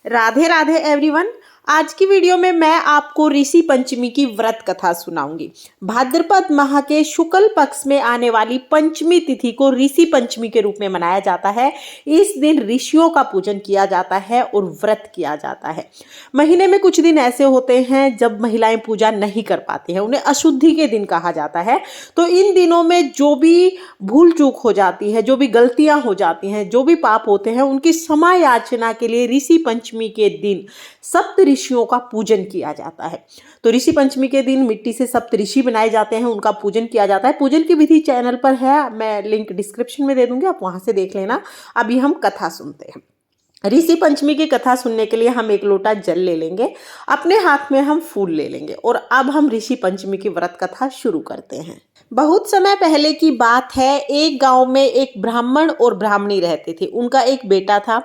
Radhe Radhe everyone. आज की video में मैं आपको ऋषि पंचमी की व्रत कथा सुनाऊंगी। भाद्रपद माह के शुक्ल पक्ष में आने वाली पंचमी तिथि को ऋषि पंचमी के रूप में मनाया जाता है। इस दिन ऋषियों का पूजन किया जाता है और व्रत किया जाता है। महीने में कुछ दिन ऐसे होते हैं जब महिलाएं पूजा नहीं कर पाती हैं, उन्हें अशुद्धि के दिन कहा जाता है। तो इन दिनों में जो भी भूल चूक हो जाती है, जो भी गलतियां हो जाती हैं, जो भी पाप होते हैं, उनकी क्षमा याचना के लिए ऋषि पंचमी के दिन सप्त ऋषियों का पूजन किया जाता है। तो ऋषि पंचमी के दिन मिट्टी से सप्त ऋषि बनाए जाते हैं, उनका पूजन किया जाता है। पूजन की विधि चैनल पर है, मैं लिंक डिस्क्रिप्शन में दे दूंगी, आप वहां से देख लेना। अभी हम कथा सुनते हैं। ऋषि पंचमी की कथा सुनने के लिए हम एक लोटा जल ले लेंगे, अपने हाथ में हम फूल ले लेंगे और अब हम ऋषि पंचमी की व्रत कथा शुरू करते हैं। बहुत समय पहले की बात है, एक गांव में एक ब्राह्मण और ब्राह्मणी रहते थे। उनका एक बेटा था।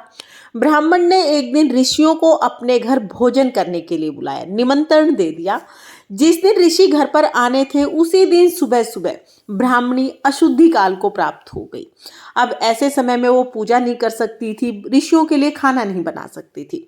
ब्राह्मण ने एक दिन ऋषियों को अपने घर भोजन करने के लिए बुलाया, निमंत्रण दे दिया। जिस दिन ऋषि घर पर आने थे उसी दिन सुबह सुबह ब्राह्मणी अशुद्धि काल को प्राप्त हो गई। अब ऐसे समय में वो पूजा नहीं कर सकती थी, ऋषियों के लिए खाना नहीं बना सकती थी।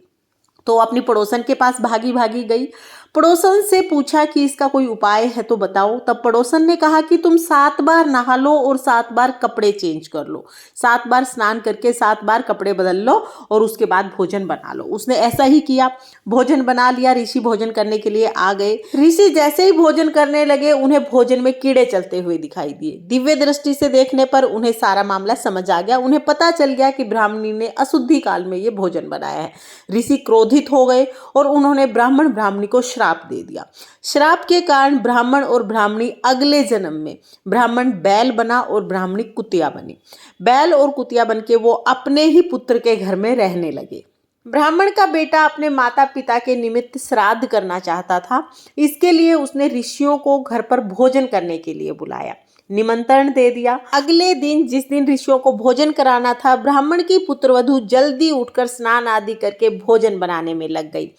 तो अपनी पड़ोसन के पास भागी भागी गई। पड़ोसन से पूछा कि इसका कोई उपाय है तो बताओ। तब पड़ोसन ने कहा कि तुम 7 बार नहा लो और 7 बार कपड़े चेंज कर लो, 7 बार स्नान करके 7 बार कपड़े बदल लो और उसके बाद भोजन बना लो। उसने ऐसा ही किया, भोजन बना लिया। ऋषि भोजन करने के लिए आ गए। ऋषि जैसे ही भोजन करने लगे, उन्हें भोजन में कीड़े चलते हुए दिखाई दिए। दिव्य दृष्टि से देखने पर उन्हें सारा मामला समझ आ गया। उन्हें पता चल गया कि ब्राह्मणी ने अशुद्धि काल में ये भोजन बनाया है। ऋषि क्रोधित हो गए और उन्होंने ब्राह्मण ब्राह्मणी को श्राप दे दिया। श्राप के कारण ब्राह्मण और ब्राह्मणी अगले जन्म में ब्राह्मण बैल बना और ब्राह्मणी कुतिया बनी। बैल और कुतिया बन के वो अपने ही पुत्र के घर में रहने लगे। ब्राह्मण का बेटा अपने माता पिता के निमित्त श्राद्ध करना चाहता था। इसके लिए उसने ऋषियों को घर पर भोजन करने के लिए बुलाया, निमंत्रण दे दिया। अगले दिन जिस दिन ऋषियों को भोजन कराना था, ब्राह्मण की पुत्रवधू जल्दी उठकर स्नान आदि करके भोजन बनाने में लग गई।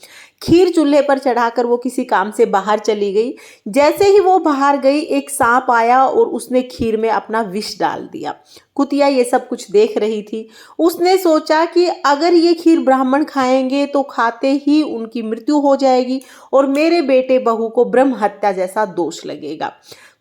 खीर चूल्हे पर चढ़ाकर वो किसी काम से बाहर चली गई। जैसे ही वो बाहर गई, एक सांप आया और उसने खीर में अपना विष डाल दिया। कुतिया ये सब कुछ देख रही थी। उसने सोचा कि अगर ये खीर ब्राह्मण खाएंगे तो खाते ही उनकी मृत्यु हो जाएगी और मेरे बेटे बहू को ब्रह्म हत्या जैसा दोष लगेगा।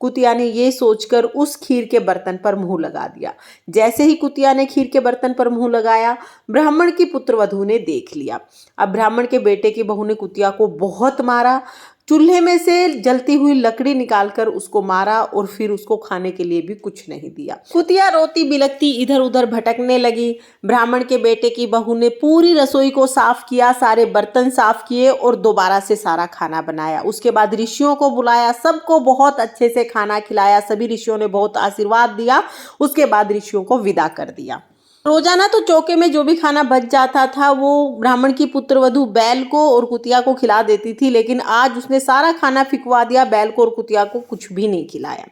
कुतिया ने ये सोचकर उस खीर के बर्तन पर मुंह लगा दिया। जैसे ही कुतिया ने खीर के बर्तन पर मुंह लगाया, ब्राह्मण की पुत्रवधू ने देख लिया। अब ब्राह्मण के बेटे की बहू ने कुतिया को बहुत मारा। चूल्हे में से जलती हुई लकड़ी निकालकर उसको मारा और फिर उसको खाने के लिए भी कुछ नहीं दिया। कुतिया रोती बिलखती इधर उधर भटकने लगी। ब्राह्मण के बेटे की बहू ने पूरी रसोई को साफ किया, सारे बर्तन साफ किए और दोबारा से सारा खाना बनाया। उसके बाद ऋषियों को बुलाया, सबको बहुत अच्छे से खाना खिलाया। सभी ऋषियों ने बहुत आशीर्वाद दिया। उसके बाद ऋषियों को विदा कर दिया। रोजाना तो चौके में जो भी खाना बच जाता था वो ब्राह्मण की पुत्रवधू बैल को और कुतिया को खिला देती थी, लेकिन आज उसने सारा खाना फिकवा दिया। बैल को और कुतिया को कुछ भी नहीं खिलाया।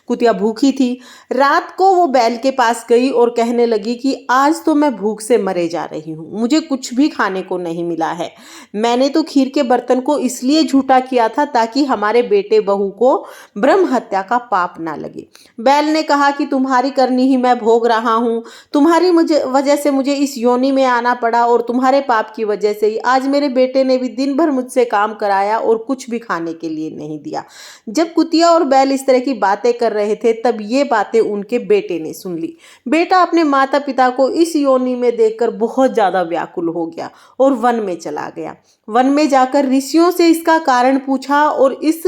कुतिया भूखी थी। रात को वो बैल के पास गई और कहने लगी कि आज तो मैं भूख से मरे जा रही हूँ, मुझे कुछ भी खाने को नहीं मिला है। मैंने तो खीर के बर्तन को इसलिए झूठा किया था ताकि हमारे बेटे बहू को ब्रह्म हत्या का पाप ना लगे। बैल ने कहा कि तुम्हारी करनी ही मैं भोग रहा हूँ, तुम्हारी वजह से मुझे इस योनि में आना पड़ा और तुम्हारे पाप की वजह से ही आज मेरे बेटे ने भी दिन भर मुझसे काम कराया और कुछ भी खाने के लिए नहीं दिया। जब कुतिया और बैल इस तरह की बातें कर रहे थे, तब ये बातें उनके बेटे ने सुन ली। बेटा अपने माता पिता को इस योनि में देखकर बहुत ज्यादा व्याकुल हो गया और वन में चला गया। वन में जाकर ऋषियों से इसका कारण पूछा और इस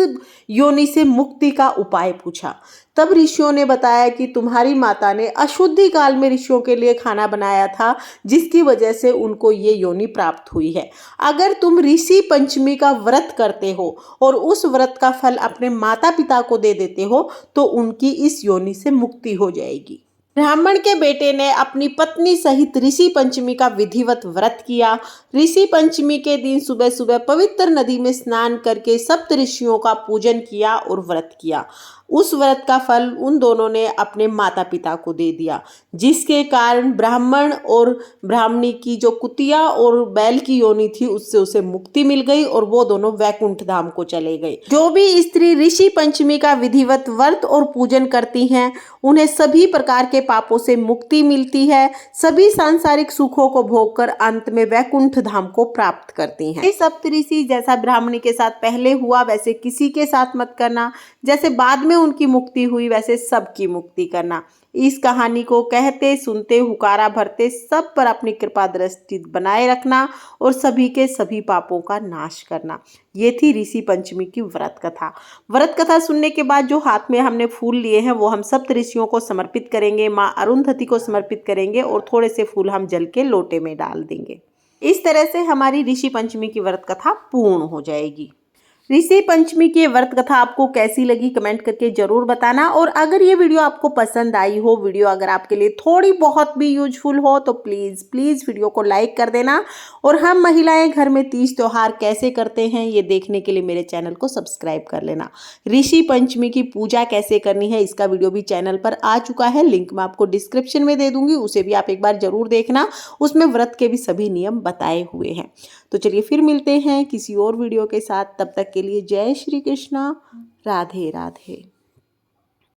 योनि से मुक्ति का उपाय पूछा। तब ऋषियों ने बताया कि तुम्हारी माता ने अशुद्धि काल में ऋषियों के लिए खाना बनाया था, जिसकी वजह से उनको ये योनि प्राप्त हुई है। अगर तुम ऋषि पंचमी का व्रत करते हो और उस व्रत का फल अपने माता पिता को दे देते हो तो उनकी इस योनि से मुक्ति हो जाएगी। ब्राह्मण के बेटे ने अपनी पत्नी सहित ऋषि पंचमी का विधिवत व्रत किया। ऋषि पंचमी के दिन सुबह सुबह पवित्र नदी में स्नान करके सप्त ऋषियों का पूजन किया और व्रत किया। उस व्रत का फल उन दोनों ने अपने माता पिता को दे दिया, जिसके कारण ब्राह्मण और ब्राह्मणी की जो कुतिया और बैल की योनि थी उससे उसे मुक्ति मिल गई और वो दोनों वैकुंठ धाम को चले गए। जो भी स्त्री ऋषि पंचमी का विधिवत व्रत और पूजन करती हैं, उन्हें सभी प्रकार के पापों से मुक्ति मिलती है, सभी सांसारिक सुखों को भोगकर अंत में वैकुंठ धाम को प्राप्त करती हैं। सप्तऋषि जैसा ब्राह्मणी के साथ पहले हुआ वैसे किसी के साथ मत करना, जैसे बाद में उनकी मुक्ति हुई वैसे सबकी मुक्ति करना। इस कहानी को कहते सुनते हुकारा भरते सब पर अपनी कृपा दृष्टि बनाए रखना और सभी के सभी पापों का नाश करना। ये थी ऋषि पंचमी की व्रत कथा। व्रत कथा सुनने के बाद जो हाथ में हमने फूल लिए हैं वो हम सप्त ऋषियों को समर्पित करेंगे, माँ अरुंधति को समर्पित करेंगे और थोड़े से फूल हम जल के लोटे में डाल देंगे। इस तरह से हमारी ऋषि पंचमी की व्रत कथा पूर्ण हो जाएगी। ऋषि पंचमी की व्रत कथा आपको कैसी लगी कमेंट करके जरूर बताना। और अगर ये वीडियो आपको पसंद आई हो, वीडियो अगर आपके लिए थोड़ी बहुत भी यूजफुल हो तो प्लीज़ वीडियो को लाइक कर देना। और हम महिलाएं घर में तीज त्योहार कैसे करते हैं ये देखने के लिए मेरे चैनल को सब्सक्राइब कर लेना। ऋषि पंचमी की पूजा कैसे करनी है इसका वीडियो भी चैनल पर आ चुका है, लिंक मैं आपको डिस्क्रिप्शन में दे दूंगी, उसे भी आप एक बार जरूर देखना। उसमें व्रत के भी सभी नियम बताए हुए हैं। तो चलिए फिर मिलते हैं किसी और वीडियो के साथ, तब तक के लिए जय श्री कृष्णा, राधे राधे।